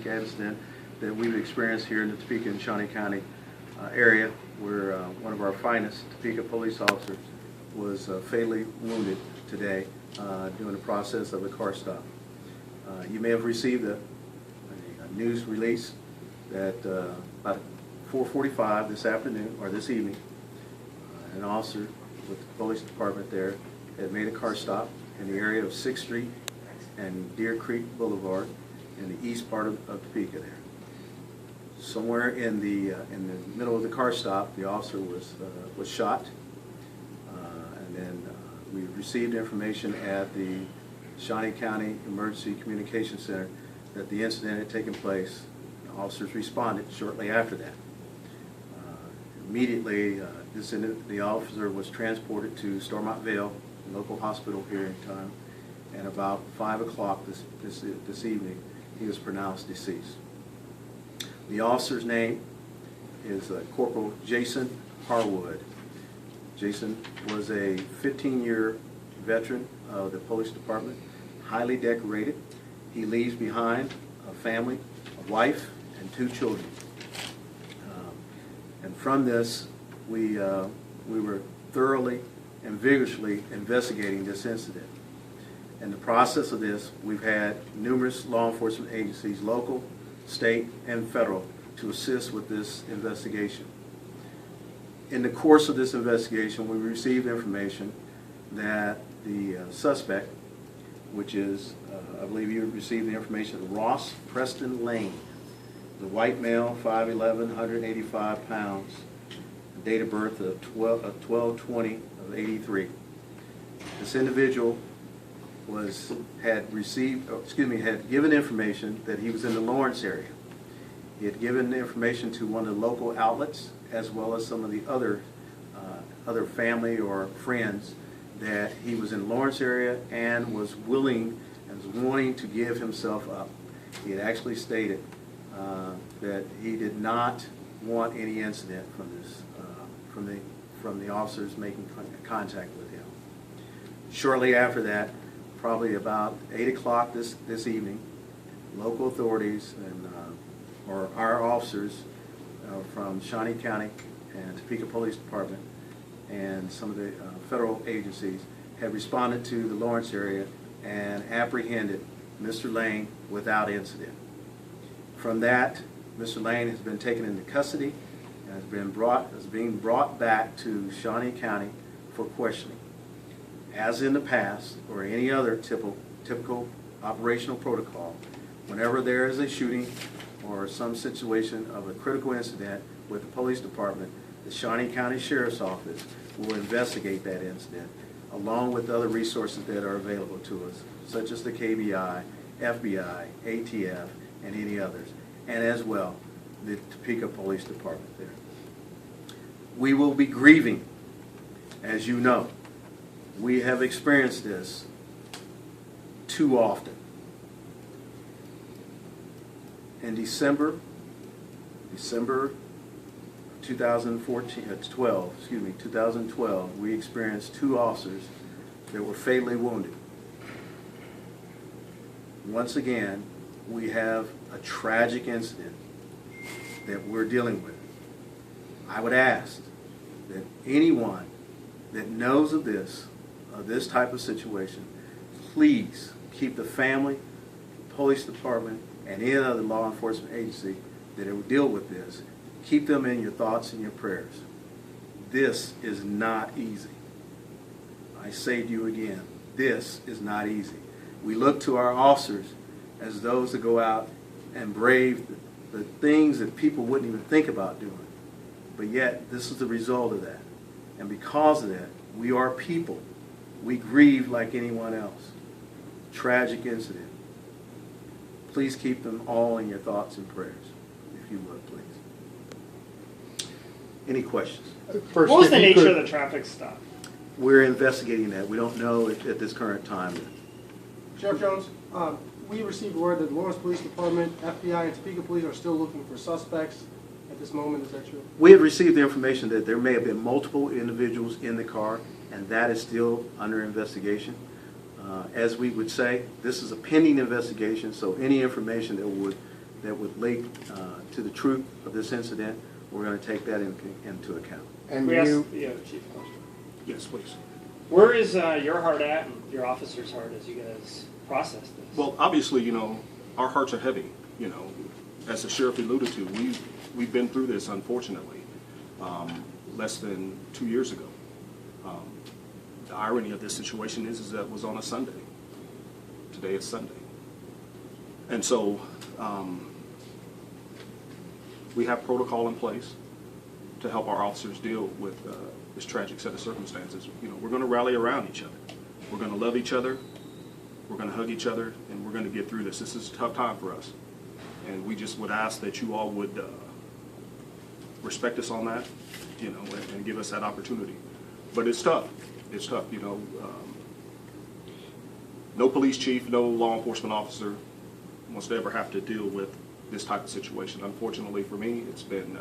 incident that we've experienced here in the Topeka and Shawnee County area, where one of our finest Topeka police officers was fatally wounded today during the process of a car stop. You may have received a news release that about 4:45 this afternoon or this evening, an officer with the police department there had made a car stop in the area of 6th Street and Deer Creek Boulevard in the east part of Topeka there. Somewhere in the middle of the car stop, the officer was shot, and then we received information at the Shawnee County Emergency Communication Center that the incident had taken place. The officers responded shortly after that. Immediately, the officer was transported to Stormont Vale, a local hospital here in town, and about 5 o'clock this evening, he was pronounced deceased. The officer's name is Corporal Jason Harwood. Jason was a 15-year veteran of the police department, highly decorated. He leaves behind a family, a wife, and 2 children. And from this, we were thoroughly and vigorously investigating this incident. In the process of this, we've had numerous law enforcement agencies, local, state, and federal, to assist with this investigation. In the course of this investigation, we received information that the suspect, which is, I believe you received the information, Ross Preston Lane, the white male, 5'11", 185 pounds, date of birth of 12/20 of '83. This individual had given information that he was in the Lawrence area. He had given information to one of the local outlets, as well as some of the other family or friends, that he was in the Lawrence area and was willing and was wanting to give himself up. He had actually stated that he did not want any incident from the officers making contact with him. Shortly after that, probably about 8 o'clock this evening, local authorities or our officers from Shawnee County and Topeka Police Department and some of the federal agencies have responded to the Lawrence area and apprehended Mr. Lane without incident. From that, Mr. Lane has been taken into custody and is being brought back to Shawnee County for questioning. As in the past, or any other typical operational protocol, whenever there is a shooting or some situation of a critical incident with the police department, the Shawnee County Sheriff's Office will investigate that incident, along with other resources that are available to us, such as the KBI, FBI, ATF, and any others, and as well the Topeka Police Department there. We will be grieving, as you know. We have experienced this too often. In December 2012, we experienced 2 officers that were fatally wounded. Once again, we have a tragic incident that we're dealing with. I would ask that anyone that knows of this type of situation, please keep the family, police department, and any other law enforcement agency that will deal with this, keep them in your thoughts and your prayers. This is not easy. I say to you again, this is not easy. We look to our officers as those that go out and brave the things that people wouldn't even think about doing. But yet, this is the result of that. And because of that, we are people. We grieve like anyone else. Tragic incident. Please keep them all in your thoughts and prayers, if you would, please. Any questions? First, what was the nature of the traffic stop? We're investigating that. We don't know at this current time. Sheriff Jones, we received word that the Lawrence Police Department, FBI, and Topeka Police are still looking for suspects at this moment. Is that true? We have received the information that there may have been multiple individuals in the car, and that is still under investigation. As we would say, this is a pending investigation, so any information that would that would lead to the truth of this incident, we're going to take that into account. And We asked you, the chief a question. Yes, please. Where is your heart at and your officer's heart as you guys process this? Well, obviously, our hearts are heavy. As the sheriff alluded to, we've been through this, unfortunately, less than 2 years ago. The irony of this situation is that it was on a Sunday. Today is Sunday. And so we have protocol in place to help our officers deal with this tragic set of circumstances. We're going to rally around each other. We're going to love each other. We're going to hug each other, and we're going to get through this. This is a tough time for us. And we just would ask that you all would respect us on that, and give us that opportunity. But it's tough. It's tough, No police chief, no law enforcement officer wants to ever have to deal with this type of situation. Unfortunately for me, it's been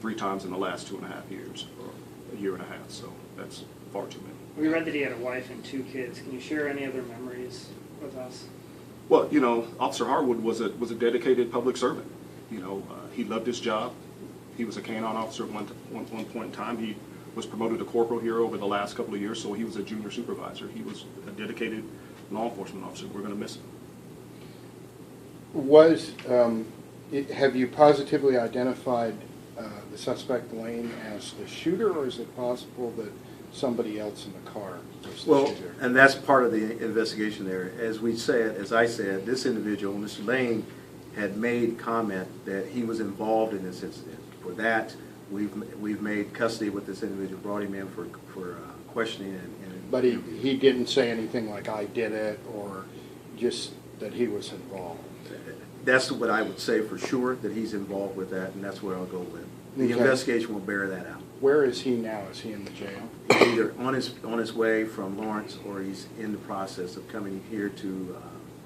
3 times in the last 2.5 years, or a year and a half, so that's far too many. We read that he had a wife and 2 kids. Can you share any other memories with us? Well, Officer Harwood was a dedicated public servant. He loved his job. He was a canine officer at one point in time. He was promoted to corporal here over the last couple of years, so he was a junior supervisor. He was a dedicated law enforcement officer. We're going to miss him. Have you positively identified the suspect Lane as the shooter, or is it possible that somebody else in the car was the Well, shooter? and that's part of the investigation there. As I said, this individual, Mr. Lane, had made comment that he was involved in this incident. For that, we've made custody with this individual, brought him in for questioning. But he didn't say anything like, I did it, or just that he was involved. That's what I would say for sure, that he's involved with that, and that's what I'll go with. The Okay. investigation will bear that out. Where is he now? Is he in the jail? He's either on his way from Lawrence, or he's in the process of coming here to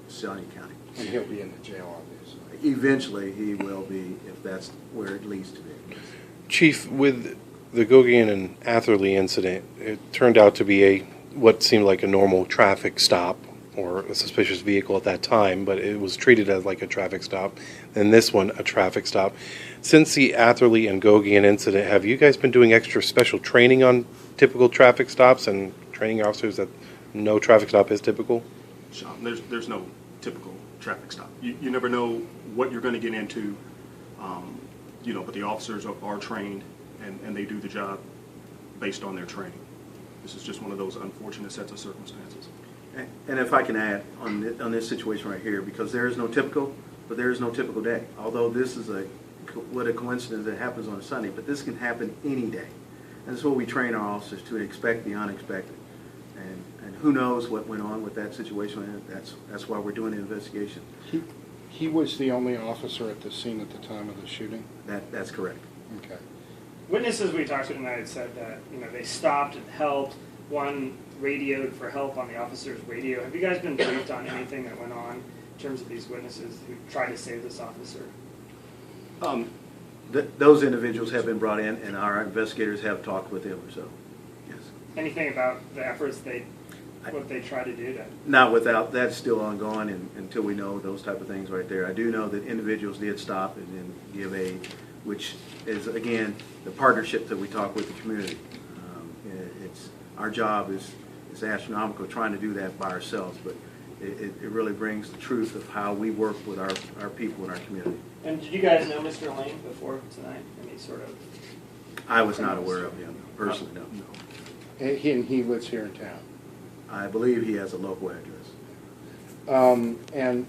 Shawnee County. And he'll be in the jail, obviously. Eventually, he will be, if that's where it leads to be. Chief, with the Gauguin and Atherley incident, it turned out to be what seemed like a normal traffic stop, or a suspicious vehicle at that time, but it was treated as like a traffic stop, and this one a traffic stop. Since the Atherley and Gauguin incident, have you guys been doing extra special training on typical traffic stops and training officers that no traffic stop is typical? Sean, there's no typical traffic stop. You never know what you're going to get into, but the officers are trained, and they do the job based on their training. This is just one of those unfortunate sets of circumstances. And if I can add on this situation right here, because there is no typical, but there is no typical day. Although this is what a coincidence that happens on a Sunday, but this can happen any day. And that's what we train our officers to expect the unexpected. And who knows what went on with that situation? That's why we're doing the investigation. He was the only officer at the scene at the time of the shooting? That's correct. Okay. Witnesses we talked to tonight said that they stopped and helped. One radioed for help on the officer's radio. Have you guys been briefed on anything that went on in terms of these witnesses who tried to save this officer? Those individuals have been brought in, and our investigators have talked with them. So, yes. Anything about the efforts what they tried to do to? Not without, that's still ongoing until we know those type of things right there. I do know that individuals did stop and then give aid, which is, again, the partnership that we talk with the community. Our job is astronomical trying to do that by ourselves, but it really brings the truth of how we work with our people in our community. And did you guys know Mr. Lane before tonight? Any sort of? I was not aware of him personally, no. And he lives here in town. I believe he has a local address. And